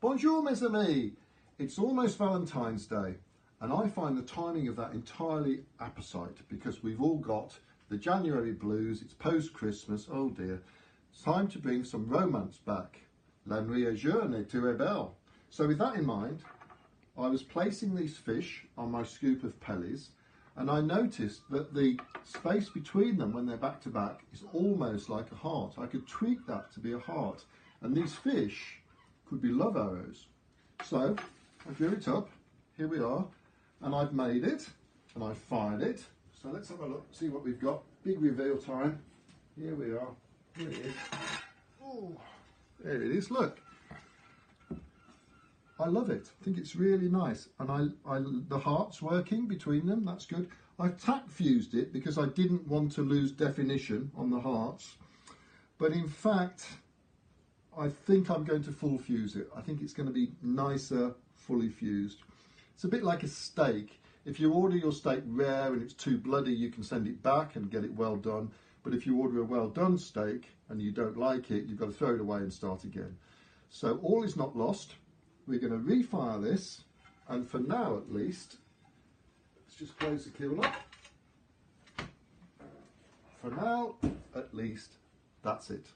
Bonjour mes amis! It's almost Valentine's Day and I find the timing of that entirely apposite because we've all got the January blues, it's post-Christmas, oh dear. It's time to bring some romance back. La nuit est jeune et tout est belle. So with that in mind, I was placing these fish on my scoop of Pelis and I noticed that the space between them when they're back to back is almost like a heart. I could tweak that to be a heart and these fish could be love arrows. So I drew it up, here we are, and I've made it and I've fired it. So let's have a look, see what we've got. Big reveal time. Here we are, here it is. Oh, there it is, look. I love it, I think it's really nice. And the heart's working between them, that's good. I've tack fused it because I didn't want to lose definition on the hearts. But in fact, I think I'm going to full fuse it. I think it's going to be nicer, fully fused. It's a bit like a steak. If you order your steak rare and it's too bloody, you can send it back and get it well done. But if you order a well done steak and you don't like it, you've got to throw it away and start again. So all is not lost. We're going to refire this. And for now, at least, let's just close the kiln up. For now, at least, that's it.